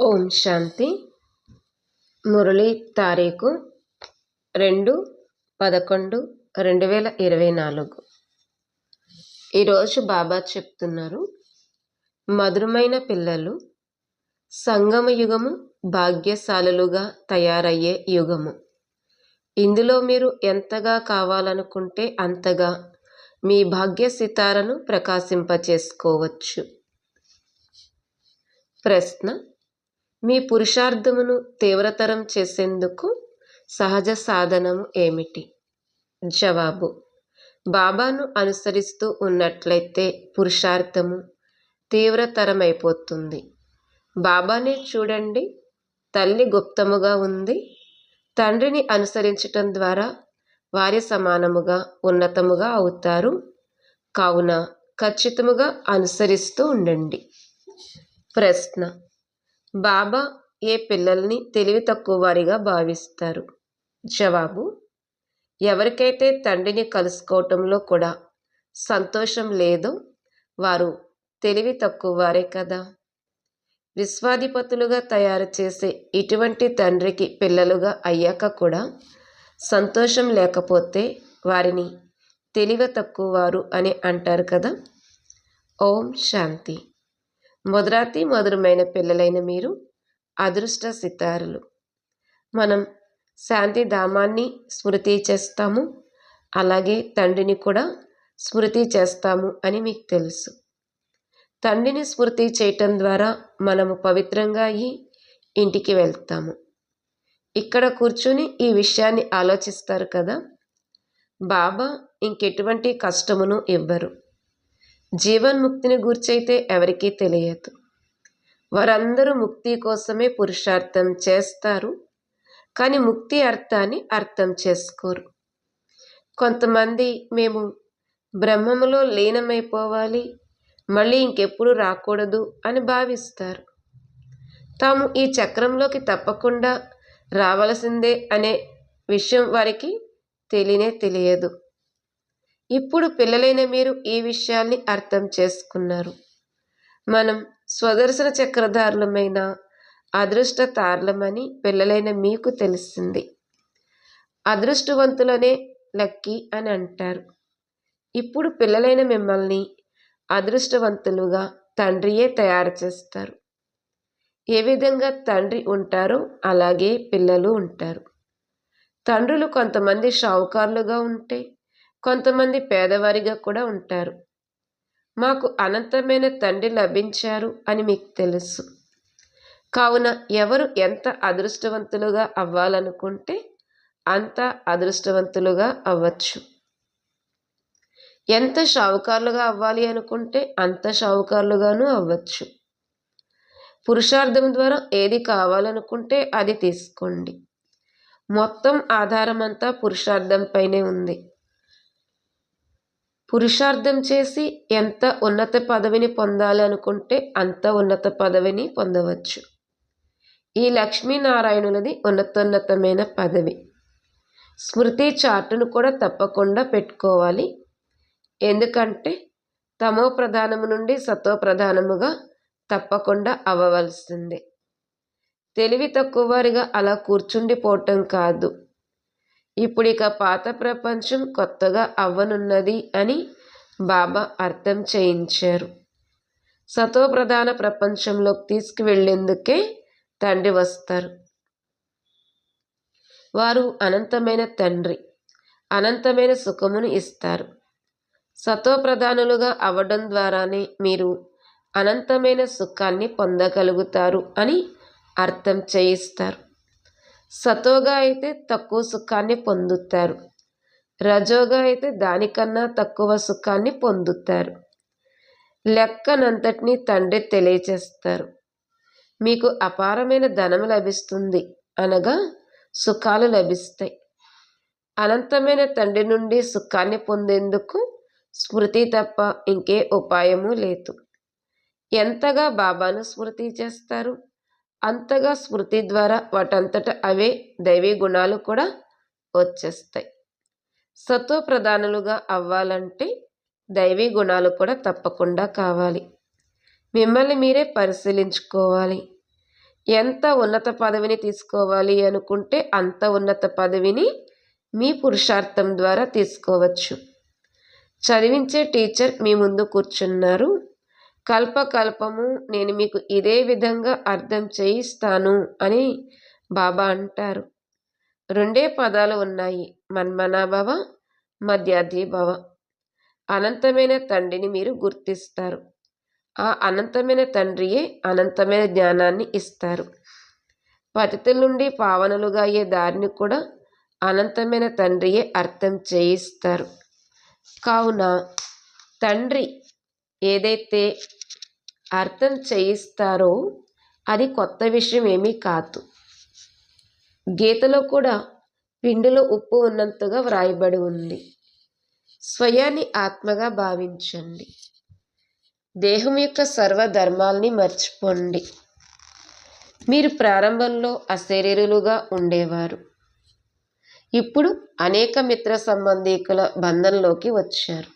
ఓం శాంతి. మురళి తారీఖు 2/11/2024. ఈరోజు బాబా చెప్తున్నారు, మధురమైన పిల్లలు, సంగమ యుగము భాగ్యశాలులుగా తయారయ్యే యుగము. ఇందులో మీరు ఎంతగా కావాలనుకుంటే అంతగా మీ భాగ్య సితారను ప్రకాశింపచేసుకోవచ్చు. ప్రశ్న: మీ పురుషార్థమును తీవ్రతరం చేసేందుకు సహజ సాధనము ఏమిటి? జవాబు: బాబాను అనుసరిస్తూ ఉన్నట్లయితే పురుషార్థము తీవ్రతరమైపోతుంది. బాబానే చూడండి, తల్లి గుప్తముగా ఉంది. తండ్రిని అనుసరించటం ద్వారా వారి సమానముగా ఉన్నతముగా అవుతారు. కావున ఖచ్చితముగా అనుసరిస్తూ ఉండండి. ప్రశ్న: బాబా ఏ పిల్లల్ని తెలివి తక్కువ వారిగా భావిస్తారు? జవాబు: ఎవరికైతే తండ్రిని కలుసుకోవటంలో కూడా సంతోషం లేదో వారు తెలివి తక్కువ వారే కదా. విశ్వాధిపతులుగా తయారు చేసే ఇటువంటి తండ్రికి పిల్లలుగా అయ్యాక కూడా సంతోషం లేకపోతే వారిని తెలివి తక్కువ వారు అని అంటారు కదా. ఓం శాంతి. మధురాతి మధురమైన పిల్లలైన మీరు అదృష్ట సితారులు. మనం శాంతి ధామాన్ని స్మృతి చేస్తాము, అలాగే తండ్రిని కూడా స్మృతి చేస్తాము అని మీకు తెలుసు. తండ్రిని స్మృతి చేయటం ద్వారా మనము పవిత్రంగా అయ్యి ఇంటికి వెళ్తాము. ఇక్కడ కూర్చుని ఈ విషయాన్ని ఆలోచిస్తారు కదా. బాబా ఇంకెటువంటి కష్టమును ఇవ్వరు. జీవన్ముక్తిని గూర్చైతే ఎవరికీ తెలియదు. వారందరూ ముక్తి కోసమే పురుషార్థం చేస్తారు, కానీ ముక్తి అర్థాన్ని అర్థం చేసుకోరు. కొంతమంది మేము బ్రహ్మములో లీనమైపోవాలి, మళ్ళీ ఇంకెప్పుడు రాకూడదు అని భావిస్తారు. తాము ఈ చక్రంలోకి తప్పకుండా రావలసిందే అనే విషయం వారికి తెలియదు. ఇప్పుడు పిల్లలైన మీరు ఈ విషయాల్ని అర్థం చేసుకున్నారు. మనం స్వదర్శన చక్రధారులమైన అదృష్ట తారలమని పిల్లలైన మీకు తెలిసింది. అదృష్టవంతులనే లక్కీ అని అంటారు. ఇప్పుడు పిల్లలైన మిమ్మల్ని అదృష్టవంతులుగా తండ్రియే తయారు చేస్తారు. ఏ విధంగా తండ్రి ఉంటారో అలాగే పిల్లలు ఉంటారు. తండ్రులు కొంతమంది షావుకారులుగా ఉంటే కొంతమంది పేదవారిగా కూడా ఉంటారు. మాకు అనంతమైన తండ్రి లభించారు అని మీకు తెలుసు. కావున ఎవరు ఎంత అదృష్టవంతులుగా అవ్వాలనుకుంటే అంత అదృష్టవంతులుగా అవ్వచ్చు. ఎంత షావుకారులుగా అవ్వాలి అనుకుంటే అంత షావుకారులుగాను అవ్వచ్చు. పురుషార్థం ద్వారా ఏది కావాలనుకుంటే అది తీసుకోండి. మొత్తం ఆధారమంతా పురుషార్థం పైనే ఉంది. పురుషార్థం చేసి ఎంత ఉన్నత పదవిని పొందాలి అనుకుంటే అంత ఉన్నత పదవిని పొందవచ్చు. ఈ లక్ష్మీనారాయణులది ఉన్నతోన్నతమైన పదవి. స్మృతి చార్టును కూడా తప్పకుండా పెట్టుకోవాలి. ఎందుకంటే తమో ప్రధానము నుండి సతో ప్రధానముగా తప్పకుండా అవ్వవలసిందే. తెలివి తక్కువ వారిగా అలా కూర్చుండిపోవటం కాదు. ఇప్పుడిక పాత ప్రపంచం కొత్తగా అవ్వనున్నది అని బాబా అర్థం చేయించారు. సతో ప్రధాన ప్రపంచంలోకి తీసుకువెళ్ళేందుకే తండ్రి వస్తారు. వారు అనంతమైన తండ్రి, అనంతమైన సుఖమును ఇస్తారు. సతో ప్రధానులుగా అవ్వడం ద్వారానే మీరు అనంతమైన సుఖాన్ని పొందగలుగుతారు అని అర్థం చేయిస్తారు. సతోగా అయితే తక్కువ సుఖాన్ని పొందుతారు, రజోగా అయితే దానికన్నా తక్కువ సుఖాన్ని పొందుతారు. లెక్కనంతటినీ తండ్రి తెలియచేస్తారు. మీకు అపారమైన ధనము లభిస్తుంది అనగా సుఖాలు లభిస్తాయి. అనంతమైన తండ్రి నుండి సుఖాన్ని పొందేందుకు స్మృతి తప్ప ఇంకే ఉపాయము లేదు. ఎంతగా బాబాను స్మృతి చేస్తారు అంతగా స్మృతి ద్వారా వాటంతట అవే దైవీ గుణాలు కూడా వచ్చేస్తాయి. సత్వ ప్రధానులుగా అవ్వాలంటే దైవీ గుణాలు కూడా తప్పకుండా కావాలి. మిమ్మల్ని మీరే పరిశీలించుకోవాలి. ఎంత ఉన్నత పదవిని తీసుకోవాలి అనుకుంటే అంత ఉన్నత పదవిని మీ పురుషార్థం ద్వారా తీసుకోవచ్చు. చదివించే టీచర్ మీ ముందు కూర్చున్నారు. కల్పకల్పము నేను మీకు ఇదే విధంగా అర్థం చేయిస్తాను అని బాబా అంటారు. రెండే పదాలు ఉన్నాయి, మన్మనాభవ, మధ్యాధిభవ. అనంతమైన తండ్రిని మీరు గుర్తిస్తారు. ఆ అనంతమైన తండ్రియే అనంతమైన జ్ఞానాన్ని ఇస్తారు. పతితుల నుండి పావనులుగా అయ్యే దారిని కూడా అనంతమైన తండ్రియే అర్థం చేయిస్తారు. కావున తండ్రి ఏదైతే అర్థం చేయిస్తారో అది కొత్త విషయం ఏమీ కాదు. గీతలో కూడా పిండిలో ఉప్పు ఉన్నంతగా వ్రాయబడి ఉంది. స్వయాన్ని ఆత్మగా భావించండి. దేహం యొక్క సర్వధర్మాల్ని మర్చిపోండి. మీరు ప్రారంభంలో అశరీరులుగా ఉండేవారు. ఇప్పుడు అనేక మిత్ర సంబంధీకుల బంధంలోకి వచ్చారు.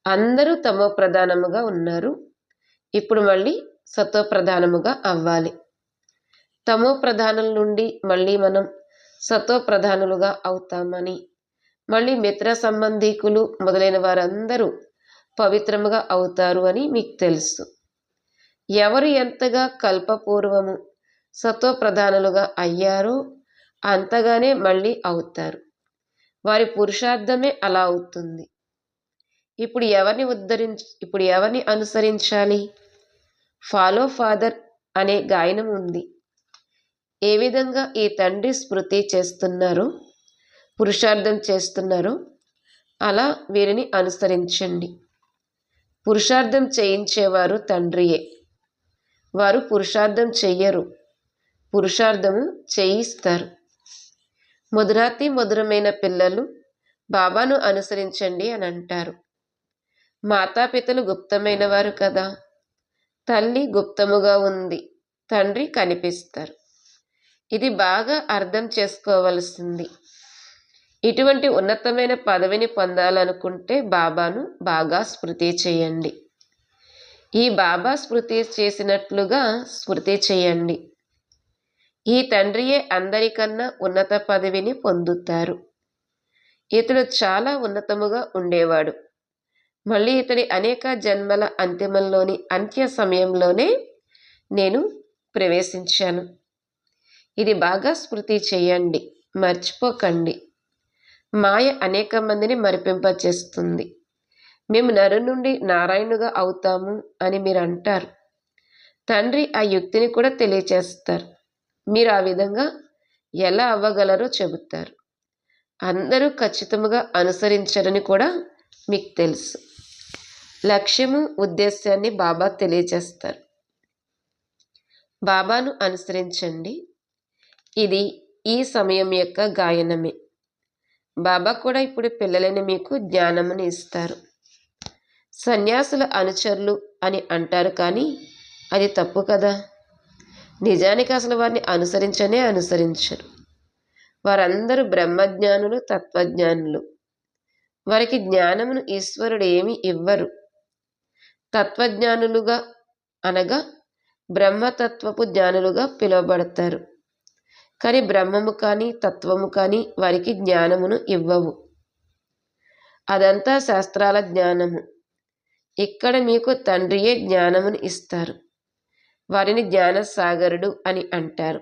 అందరూ తమో ప్రధానముగా ఉన్నారు. ఇప్పుడు మళ్ళీ సతో ప్రధానముగా అవ్వాలి. తమో ప్రధానుల నుండి మళ్ళీ మనం సతో ప్రధానులుగా అవుతామని, మళ్ళీ మిత్ర సంబంధీకులు మొదలైన వారందరూ పవిత్రముగా అవుతారు అని మీకు తెలుసు. ఎవరు ఎంతగా కల్పపూర్వము సతో ప్రధానులుగా అయ్యారో అంతగానే మళ్ళీ అవుతారు. వారి పురుషార్థమే అలా అవుతుంది. ఇప్పుడు ఎవరిని అనుసరించాలి? ఫాలో ఫాదర్ అనే గాయనం ఉంది. ఏ విధంగా ఈ తండ్రి స్మృతి చేస్తున్నారో, పురుషార్థం చేస్తున్నారో అలా వీరిని అనుసరించండి. పురుషార్థం చేయించేవారు తండ్రియే. వారు పురుషార్థం చెయ్యరు, పురుషార్థము చేయిస్తారు. మధురాతి మధురమైన పిల్లలు బాబాను అనుసరించండి అని అంటారు. మాతాపితలు గుప్తమైన వారు కదా. తల్లి గుప్తముగా ఉంది, తండ్రి కనిపిస్తారు. ఇది బాగా అర్థం చేసుకోవలసింది. ఇటువంటి ఉన్నతమైన పదవిని పొందాలనుకుంటే బాబాను బాగా స్మృతి చేయండి. ఈ బాబా స్మృతి చేసినట్లుగా స్మృతి చేయండి. ఈ తండ్రియే అందరికన్నా ఉన్నత పదవిని పొందుతారు. ఇతడు చాలా ఉన్నతముగా ఉండేవాడు. మళ్ళీ ఇతడి అనేక జన్మల అంతిమంలోని అంత్య సమయంలోనే నేను ప్రవేశించాను. ఇది బాగా స్మృతి చేయండి, మర్చిపోకండి. మాయ అనేక మందిని మరిపింపచేస్తుంది. మేము నరు నుండి నారాయణుగా అవుతాము అని మీరు అంటారు. తండ్రి ఆ యుక్తిని కూడా తెలియచేస్తారు. మీరు ఆ విధంగా ఎలా అవ్వగలరో చెబుతారు. అందరూ ఖచ్చితంగా అనుసరించరని కూడా మీకు తెలుసు. లక్ష్యము ఉద్దేశాన్ని బాబా తెలియచేస్తారు. బాబాను అనుసరించండి. ఇది ఈ సమయం యొక్క గాయనమే. బాబా కూడా ఇప్పుడు పిల్లలని మీకు జ్ఞానముని ఇస్తారు. సన్యాసుల అనుచరులు అని అంటారు, కానీ అది తప్పు కదా. నిజానికి అసలు వారిని అనుసరించరు. వారందరూ బ్రహ్మజ్ఞానులు, తత్వజ్ఞానులు. వారికి జ్ఞానమును ఈశ్వరుడు ఏమీ ఇవ్వరు. తత్వజ్ఞానులుగా అనగా బ్రహ్మతత్వపు జ్ఞానులుగా పిలువబడతారు. కానీ బ్రహ్మము కానీ తత్వము కానీ వారికి జ్ఞానమును ఇవ్వవు. అదంతా శాస్త్రాల జ్ఞానము. ఇక్కడ మీకు తండ్రియే జ్ఞానమును ఇస్తారు. వారిని జ్ఞానసాగరుడు అని అంటారు.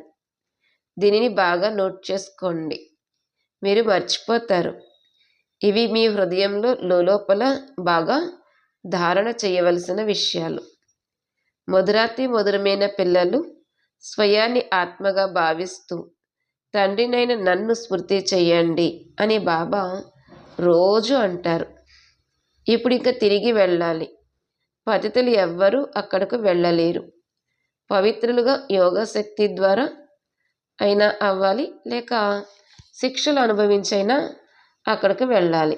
దీనిని బాగా నోట్ చేసుకోండి, మీరు మర్చిపోతారు. ఇవి మీ హృదయంలో లోపల బాగా ధారణ చేయవలసిన విషయాలు. మధురాతి మధురమైన పిల్లలు స్వయాన్ని ఆత్మగా భావిస్తూ తండ్రినైన నన్ను స్మృతి చెయ్యండి అని బాబా రోజు అంటారు. ఇప్పుడు ఇంకా తిరిగి వెళ్ళాలి. పతితులు ఎవ్వరూ అక్కడకు వెళ్ళలేరు. పవిత్రులుగా యోగశక్తి ద్వారా అయినా అవ్వాలి, లేక శిక్షలు అనుభవించైనా అక్కడికి వెళ్ళాలి.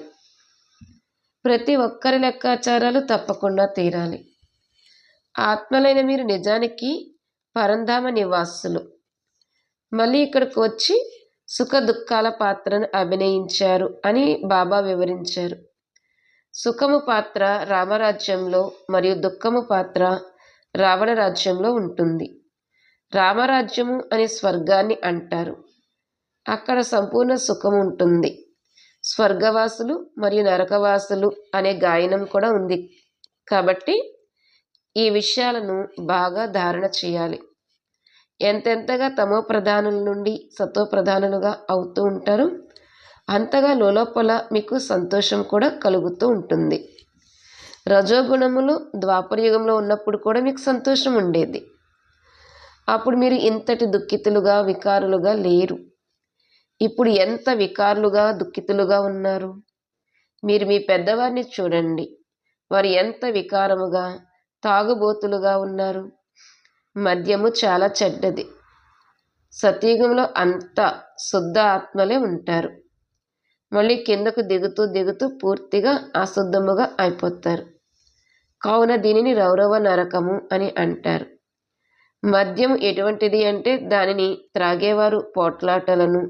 ప్రతి ఒక్కరి లెక్కాచారాలు తప్పకుండా తీరాలి. ఆత్మలైన మీరు నిజానికి పరంధామ నివాసులు. మళ్ళీ ఇక్కడికి వచ్చి సుఖ దుఃఖాల పాత్రను అభినయించారు అని బాబా వివరించారు. సుఖము పాత్ర రామరాజ్యంలో మరియు దుఃఖము పాత్ర రావణ రాజ్యంలో ఉంటుంది. రామరాజ్యము అనే స్వర్గాన్ని అంటారు. అక్కడ సంపూర్ణ సుఖం ఉంటుంది. స్వర్గవాసులు మరియు నరకవాసులు అనే గాయనం కూడా ఉంది. కాబట్టి ఈ విషయాలను బాగా ధారణ చేయాలి. ఎంతెంతగా తమో ప్రధానుల నుండి సతో ప్రధానులుగా అవుతూ ఉంటారో అంతగా లోపల మీకు సంతోషం కూడా కలుగుతూ ఉంటుంది. రజోగుణములు ద్వాపరయుగంలో ఉన్నప్పుడు కూడా మీకు సంతోషం ఉండేది. అప్పుడు మీరు ఇంతటి దుఃఖితులుగా వికారులుగా లేరు. ఇప్పుడు ఎంత వికారులుగా దుఃఖితులుగా ఉన్నారు. మీరు మీ పెద్దవారిని చూడండి. వారు ఎంత వికారముగా తాగుబోతులుగా ఉన్నారు. మద్యము చాలా చెడ్డది. సతయుగంలో అంత శుద్ధ ఆత్మలే ఉంటారు. మళ్ళీ కిందకు దిగుతూ దిగుతూ పూర్తిగా అశుద్ధముగా అయిపోతారు. కావున దీనిని రౌరవ నరకము అని అంటారు. మద్యం ఎటువంటిది అంటే దానిని త్రాగేవారు పోట్లాటలను,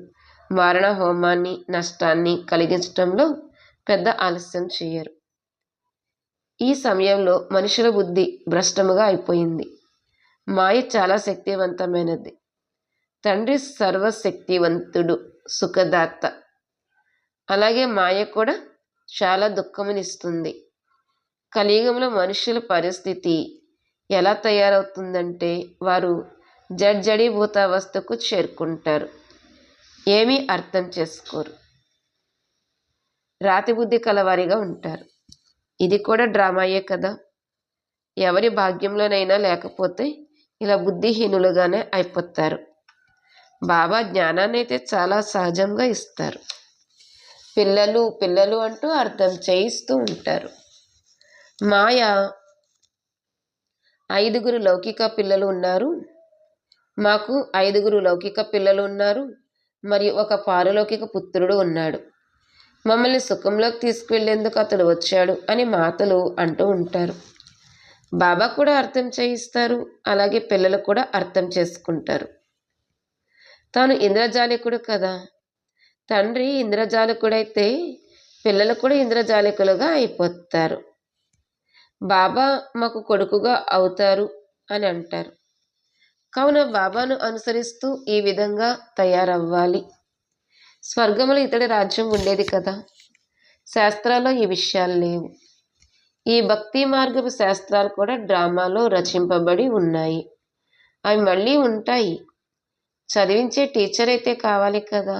మారణ హోమాన్ని, నష్టాన్ని కలిగించడంలో పెద్ద ఆలస్యం చేయరు. ఈ సమయంలో మనుషుల బుద్ధి భ్రష్టముగా అయిపోయింది. మాయ చాలా శక్తివంతమైనది. తండ్రి సర్వశక్తివంతుడు, సుఖదాత. అలాగే మాయ కూడా చాలా దుఃఖమునిస్తుంది. కలియుగంలో మనుషుల పరిస్థితి ఎలా తయారవుతుందంటే వారు జడ్జడీభూతావస్థకు చేరుకుంటారు. ఏమీ అర్థం చేసుకోరు. రాతి బుద్ధి కలవారిగా ఉంటారు. ఇది కూడా డ్రామాయే కదా. ఎవరి భాగ్యంలోనైనా లేకపోతే ఇలా బుద్ధిహీనులుగానే అయిపోతారు. బాబా జ్ఞానాన్ని అయితే చాలా సహజంగా ఇస్తారు. పిల్లలు పిల్లలు అంటూ అర్థం చేయిస్తూ ఉంటారు. మాయ 5 లౌకిక పిల్లలు ఉన్నారు, మాకు 5 లౌకిక పిల్లలు ఉన్నారు మరియు ఒక పారలౌకిక పుత్రుడు ఉన్నాడు. మమ్మల్ని సుఖంలోకి తీసుకువెళ్లేందుకు అతడు వచ్చాడు అని మాతలు అంటూ ఉంటారు. బాబా కూడా అర్థం చేయిస్తారు. అలాగే పిల్లలు కూడా అర్థం చేసుకుంటారు. తాను ఇంద్రజాలికుడు కదా. తండ్రి ఇంద్రజాలికుడైతే పిల్లలు కూడా ఇంద్రజాలికులుగా అయిపోతారు. బాబా మాకు కొడుకుగా అవుతారు అని అంటారు. కావున బాబాను అనుసరిస్తూ ఈ విధంగా తయారవ్వాలి. స్వర్గంలో ఇతడి రాజ్యం ఉండేది కదా. శాస్త్రాల్లో ఈ విషయాలు లేవు. ఈ భక్తి మార్గపు శాస్త్రాలు కూడా డ్రామాలో రచింపబడి ఉన్నాయి. అవి మళ్ళీ ఉంటాయి. చదివించే టీచర్ అయితే కావాలి కదా.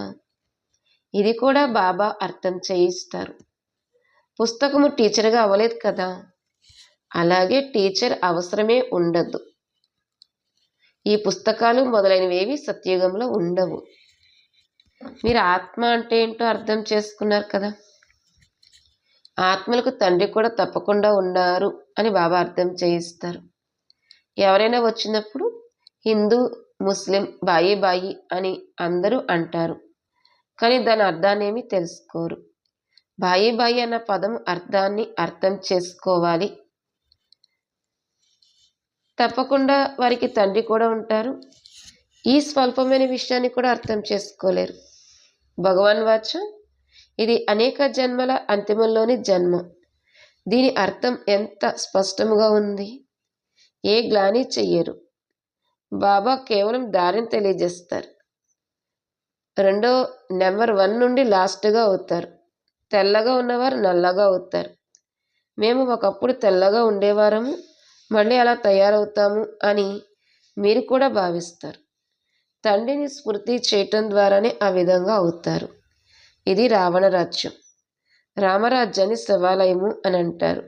ఇది కూడా బాబా అర్థం చేయిస్తారు. పుస్తకము టీచర్గా అవ్వలేదు కదా. అలాగే టీచర్ అవసరమే ఉండదు. ఈ పుస్తకాలు మొదలైనవేవి సత్యుగంలో ఉండవు. మీరు ఆత్మ అంటే ఏంటో అర్థం చేసుకున్నారు కదా. ఆత్మలకు తండ్రి కూడా తప్పకుండా ఉన్నారు అని బాబా అర్థం చేయిస్తారు. ఎవరైనా వచ్చినప్పుడు హిందూ, ముస్లిం, బాయి బాయి అని అందరూ అంటారు. కానీ దాని అర్థాన్ని ఏమీ తెలుసుకోరు. బాయి బాయి అన్న పదం అర్థాన్ని అర్థం చేసుకోవాలి. తప్పకుండా వారికి తండ్రి కూడా ఉంటారు. ఈ స్వల్పమైన విషయాన్ని కూడా అర్థం చేసుకోలేరు. భగవాన్ వాచ, ఇది అనేక జన్మల అంతిమంలోని జన్మ. దీని అర్థం ఎంత స్పష్టముగా ఉంది. ఏ గ్లాని చెయ్యరు. బాబా కేవలం దారిని తెలియజేస్తారు. నెంబర్ 1 నుండి లాస్ట్గా అవుతారు. తెల్లగా ఉన్నవారు నల్లగా అవుతారు. మేము ఒకప్పుడు తెల్లగా ఉండేవారము, మళ్ళీ అలా తయారవుతాము అని మీరు కూడా భావిస్తారు. తండ్రిని స్మృతి చేయటం ద్వారానే ఆ విధంగా అవుతారు. ఇది రావణ రాజ్యం. రామరాజ్యాన్ని శివాలయము అని అంటారు.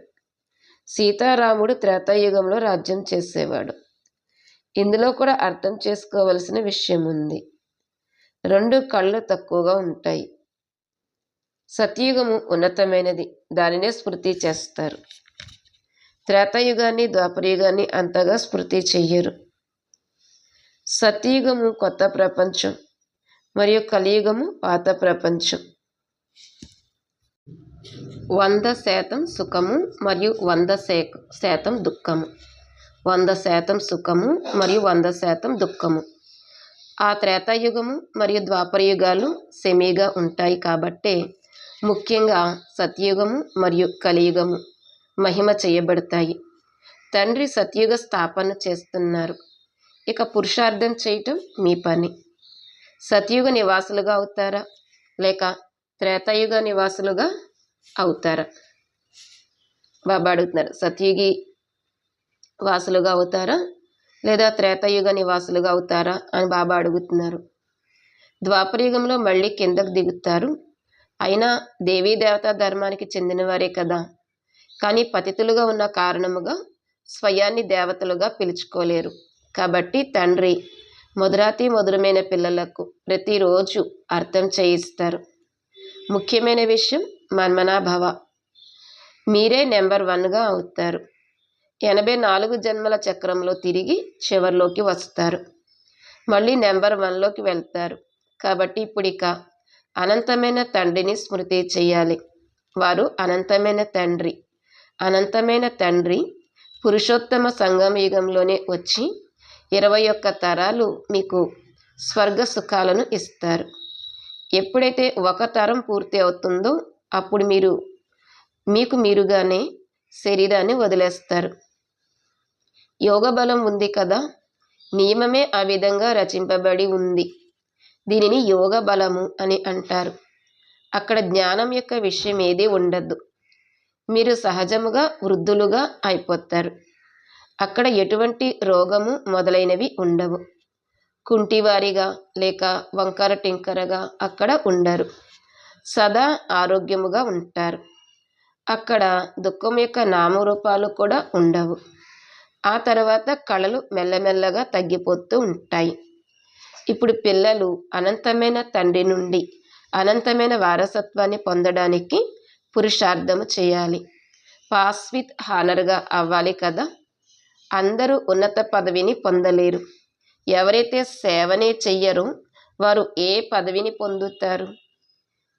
సీతారాముడు త్రేతాయుగంలో రాజ్యం చేసేవాడు. ఇందులో కూడా అర్థం చేసుకోవలసిన విషయం ఉంది. 2 కళ్ళు తక్కువగా ఉంటాయి. సత్యుగము ఉన్నతమైనది, దానినే స్మృతి చేస్తారు. త్రేతాయుగాన్ని, ద్వాపరయుగాన్ని అంతగా స్మృతి చెయ్యరు. సత్యుగము కొత్త ప్రపంచం మరియు కలియుగము పాత ప్రపంచం. 100% సుఖము మరియు 100% దుఃఖము. 100% సుఖము మరియు 100% దుఃఖము. ఆ త్రేతాయుగము మరియు ద్వాపరయుగాలు సెమీగా ఉంటాయి. కాబట్టే ముఖ్యంగా సత్యుగము మరియు కలియుగము మహిమ చేయబడతాయి. తండ్రి సత్యుగ స్థాపన చేస్తున్నారు. ఇక పురుషార్థం చేయటం మీ పని. సత్యుగ నివాసులుగా అవుతారా లేక త్రేతాయుగ నివాసులుగా అవుతారా? బాబా అడుగుతున్నారు. సత్యుగి వాసులుగా అవుతారా లేదా త్రేతాయుగ నివాసులుగా అవుతారా అని బాబా అడుగుతున్నారు. ద్వాపరయుగంలో మళ్ళీ కిందకు దిగుతారు. అయినా దేవీ దేవతా ధర్మానికి చెందిన వారే కదా. కానీ పతితులుగా ఉన్న కారణముగా స్వయాన్ని దేవతలుగా పిలుచుకోలేరు. కాబట్టి తండ్రి మధురాతి మధురమైన పిల్లలకు ప్రతిరోజు అర్థం చేయిస్తారు. ముఖ్యమైన విషయం మన్మనాభవ. మీరే నెంబర్ 1గా అవుతారు. 84 జన్మల చక్రంలో తిరిగి చివరిలోకి వస్తారు. మళ్ళీ నెంబర్ 1లోకి వెళ్తారు. కాబట్టి ఇప్పుడిక అనంతమైన తండ్రిని స్మృతి చేయాలి. వారు అనంతమైన తండ్రి. అనంతమైన తండ్రి పురుషోత్తమ సంగమ యుగంలోనే వచ్చి 21 తరాలు మీకు స్వర్గ సుఖాలను ఇస్తారు. ఎప్పుడైతే ఒక తరం పూర్తి అవుతుందో అప్పుడు మీకు మీరుగానే శరీరాన్ని వదిలేస్తారు. యోగ బలం ఉంది కదా. నియమమే ఆ విధంగా రచింపబడి ఉంది. దీనిని యోగ బలము అని అంటారు. అక్కడ జ్ఞానం యొక్క విషయం ఏదీ ఉండదు. మీరు సహజముగా వృద్ధులుగా అయిపోతారు. అక్కడ ఎటువంటి రోగము మొదలైనవి ఉండవు. కుంటివారిగా లేక వంకర టింకరగా అక్కడ ఉండరు. సదా ఆరోగ్యముగా ఉంటారు. అక్కడ దుఃఖం యొక్క నామరూపాలు కూడా ఉండవు. ఆ తర్వాత కళలు మెల్లమెల్లగా తగ్గిపోతూ ఉంటాయి. ఇప్పుడు పిల్లలు అనంతమైన తండ్రి నుండి అనంతమైన వారసత్వాన్ని పొందడానికి పురుషార్థము చేయాలి. పాస్ విత్ హానర్గా అవ్వాలి కదా. అందరూ ఉన్నత పదవిని పొందలేరు. ఎవరైతే సేవనే చెయ్యరో వారు ఏ పదవిని పొందుతారు?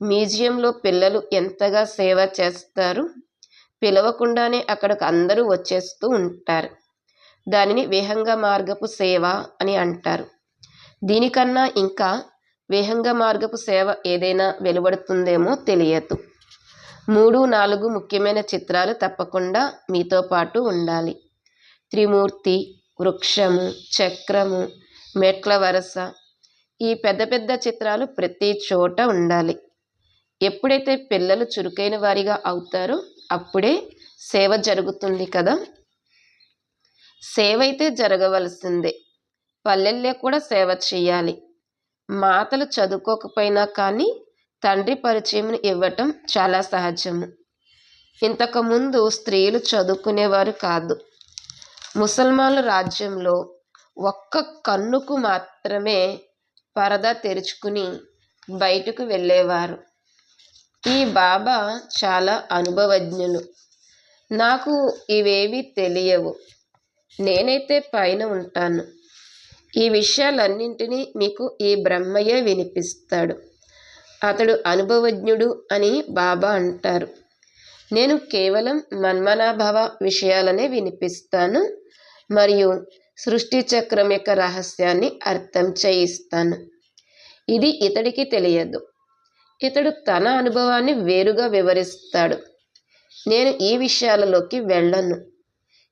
మ్యూజియంలో పిల్లలు ఎంతగా సేవ చేస్తారు. పిలవకుండానే అక్కడికి అందరూ వచ్చేస్తూ ఉంటారు. దానిని విహంగ మార్గపు సేవ అని అంటారు. దీనికన్నా ఇంకా విహంగ మార్గపు సేవ ఏదైనా వెలువడుతుందేమో తెలియదు. 3-4 ముఖ్యమైన చిత్రాలు తప్పకుండా మీతో పాటు ఉండాలి. త్రిమూర్తి, వృక్షము, చక్రము, మెట్ల వరస, ఈ పెద్ద పెద్ద చిత్రాలు ప్రతి చోట ఉండాలి. ఎప్పుడైతే పిల్లలు చురుకైన వారిగా అవుతారో అప్పుడే సేవ జరుగుతుంది కదా. సేవ అయితే జరగవలసిందే. పల్లెల్లో కూడా సేవ చేయాలి. మాతలు చదువుకోకపోయినా కానీ తండ్రి పరిచయం ఇవ్వటం చాలా సహజము. ఇంతకుముందు స్త్రీలు చదువుకునేవారు కాదు. ముసల్మాన్ల రాజ్యంలో ఒక్క కన్నుకు మాత్రమే పరదా తెరుచుకుని బయటకు వెళ్ళేవారు. ఈ బాబా చాలా అనుభవజ్ఞులు. నాకు ఇవేవి తెలియవు. నేనైతే పైన ఉంటాను. ఈ విషయాలన్నింటినీ మీకు ఈ బ్రహ్మయ్య వినిపిస్తాడు. అతడు అనుభవజ్ఞుడు అని బాబా అంటారు. నేను కేవలం మన్మనాభవ విషయాలనే వినిపిస్తాను మరియు సృష్టి చక్రం యొక్క రహస్యాన్ని అర్థం చేయిస్తాను. ఇది ఇతడికి తెలియదు. ఇతడు తన అనుభవాన్ని వేరుగా వివరిస్తాడు. నేను ఈ విషయాలలోకి వెళ్ళను.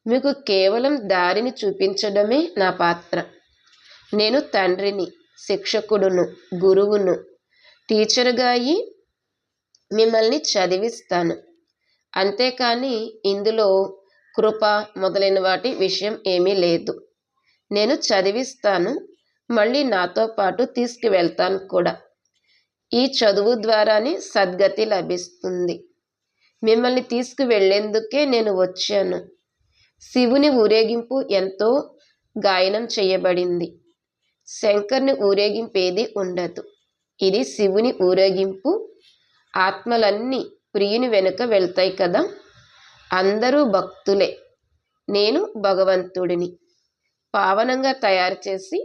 మీకు కేవలం దారిని చూపించడమే నా పాత్ర. నేను తండ్రిని, శిక్షకుడును, గురువును, టీచర్గా అయి మిమ్మల్ని చదివిస్తాను. అంతేకాని ఇందులో కృప మొదలైన వాటి విషయం ఏమీ లేదు. నేను చదివిస్తాను, మళ్ళీ నాతో పాటు తీసుకువెళ్తాను కూడా. ఈ చదువు ద్వారానే సద్గతి లభిస్తుంది. మిమ్మల్ని తీసుకువెళ్లేందుకే నేను వచ్చాను. శివుని ఊరేగింపు ఎంతో గాయనం చేయబడింది. శంకర్ని ఊరేగింపేది ఉండదు. ఇది శివుని ఊరేగింపు. ఆత్మలన్నీ ప్రియుని వెనుక వెళ్తాయి కదా. అందరూ భక్తులే. నేను భగవంతుడిని పావనంగా తయారు చేసి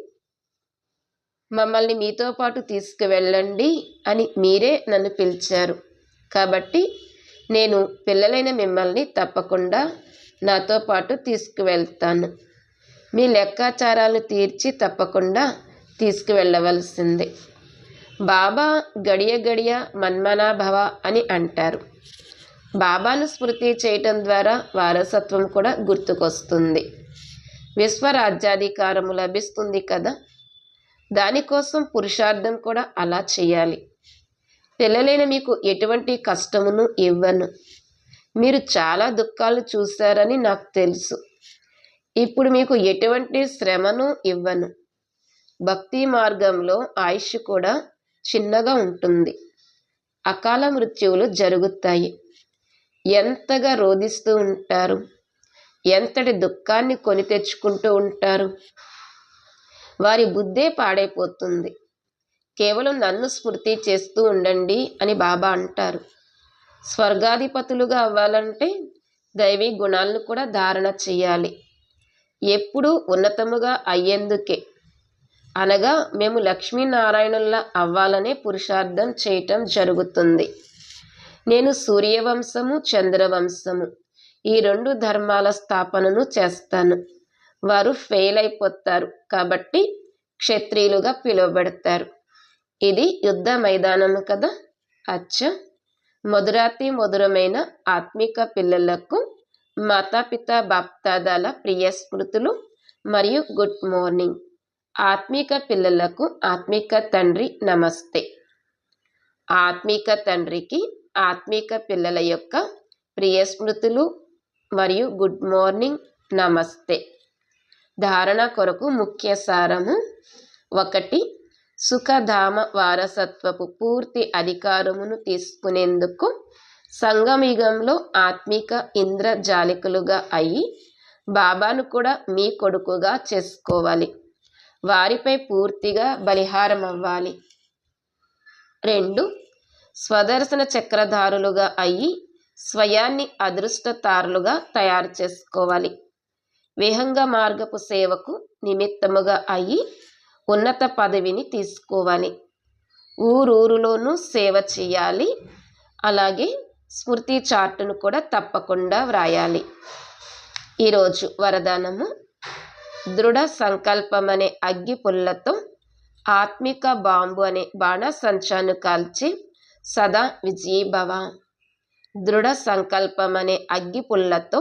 మమ్మల్ని మీతో పాటు తీసుకువెళ్ళండి అని మీరే నన్ను పిలిచారు. కాబట్టి నేను పిల్లలైన మిమ్మల్ని తప్పకుండా నాతో పాటు తీసుకువెళ్తాను. మీ లెక్కాచారాలను తీర్చి తప్పకుండా తీసుకువెళ్ళవలసిందే. బాబా గడియ గడియ మన్మనాభవ అని అంటారు. బాబాను స్మృతి చేయటం ద్వారా వారసత్వం కూడా గుర్తుకొస్తుంది. విశ్వరాజ్యాధికారము లభిస్తుంది కదా. దానికోసం పురుషార్థం కూడా అలా చేయాలి. పిల్లలైన మీకు ఎటువంటి కష్టమును ఇవ్వను. మీరు చాలా దుఃఖాలు చూశారని నాకు తెలుసు. ఇప్పుడు మీకు ఎటువంటి శ్రమను ఇవ్వను. భక్తి మార్గంలో ఆయుష్ కూడా చిన్నగా ఉంటుంది. అకాల మృత్యువులు జరుగుతాయి. ఎంతగా రోధిస్తూ ఉంటారు, ఎంతటి దుఃఖాన్ని కొని తెచ్చుకుంటూ ఉంటారు. వారి బుద్ధే పాడైపోతుంది. కేవలం నన్ను స్మృతి చేస్తూ ఉండండి అని బాబా అంటారు. స్వర్గాధిపతులుగా అవ్వాలంటే దైవీ గుణాలను కూడా ధారణ చేయాలి. ఎప్పుడూ ఉన్నతముగా అయ్యేందుకే, అనగా మేము లక్ష్మీనారాయణుల్లా అవ్వాలనే పురుషార్థం చేయటం జరుగుతుంది. నేను సూర్యవంశము, చంద్రవంశము ఈ 2 ధర్మాల స్థాపనను చేస్తాను. వారు ఫెయిల్ అయిపోతారు కాబట్టి క్షత్రియులుగా పిలువబడతారు. ఇది యుద్ధ మైదానము కదా. అచ్చ, మధురాతి మధురమైన ఆత్మిక పిల్లలకు మాతాపిత బాప్దాదాల ప్రియ స్మృతులు మరియు గుడ్ మార్నింగ్. ఆత్మిక పిల్లలకు ఆత్మిక తండ్రి నమస్తే. ఆత్మిక తండ్రికి ఆత్మిక పిల్లల యొక్క ప్రియ స్మృతులు మరియు గుడ్ మార్నింగ్, నమస్తే. ధారణ కొరకు ముఖ్య సారము: 1. సుఖధామ వారసత్వపు పూర్తి అధికారమును తీసుకునేందుకు సంగమయుగంలో ఆత్మిక ఇంద్రజాలికులుగా అయి బాబాను కూడా మీ కొడుకుగా చేసుకోవాలి. వారిపై పూర్తిగా బలిహారం అవ్వాలి. 2. స్వదర్శన చక్రధారులుగా అయి స్వయాన్ని అదృష్టతారులుగా తయారు చేసుకోవాలి. విహంగ మార్గపు సేవకు నిమిత్తముగా అయి ఉన్నత పదవిని తీసుకోవాలి. ఊరూరులోనూ సేవ చేయాలి. అలాగే స్మృతి చార్టును కూడా తప్పకుండా వ్రాయాలి. ఈరోజు వరదానము: దృఢ సంకల్పమనే అగ్గి పుల్లతో ఆత్మిక బాంబు అనే బాణసంచాను కాల్చి సదా విజయీభవ. దృఢ సంకల్పమనే అగ్గి పుల్లతో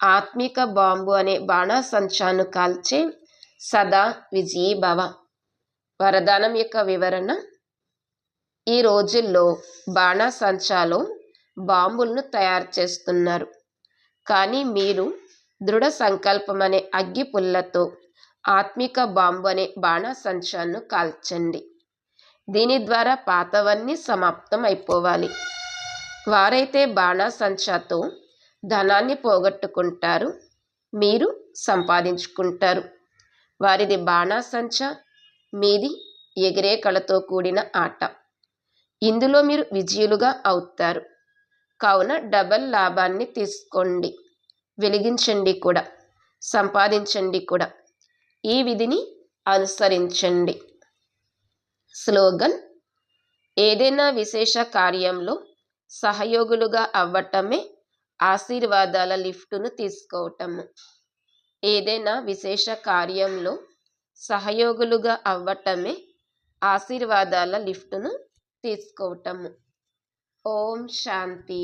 ఆత్మిక బాంబు అనే బాణసంచాను కాల్చి సదా విజయీభవ. వరదానం యొక్క వివరణ: ఈ రోజుల్లో బాణసంచాలో బాంబులను తయారు చేస్తున్నారు. కానీ మీరు దృఢ సంకల్పం అనే అగ్గి పుల్లతో ఆత్మిక బాంబు అనే బాణసంచాను కాల్చండి. దీని ద్వారా పాతవన్నీ సమాప్తం అయిపోవాలి. వారైతే బాణసంచాతో ధనాన్ని పోగొట్టుకుంటారు, మీరు సంపాదించుకుంటారు. వారిది బాణసంచా, మీది ఎగిరే కళతో కూడిన ఆట. ఇందులో మీరు విజయులుగా అవుతారు. కావున డబల్ లాభాన్ని తీసుకోండి, వెలిగించండి కూడా, సంపాదించండి కూడా. ఈ విధిని అనుసరించండి. స్లోగన్: ఏదైనా విశేష కార్యంలో సహయోగులుగా అవ్వటమే ఆశీర్వాదాల లిఫ్టును తీసుకోవటము. ఏదైనా విశేష కార్యంలో సహయోగులుగా అవ్వటమే ఆశీర్వాదాల లిఫ్టును తీసుకోవటము. ఓం శాంతి.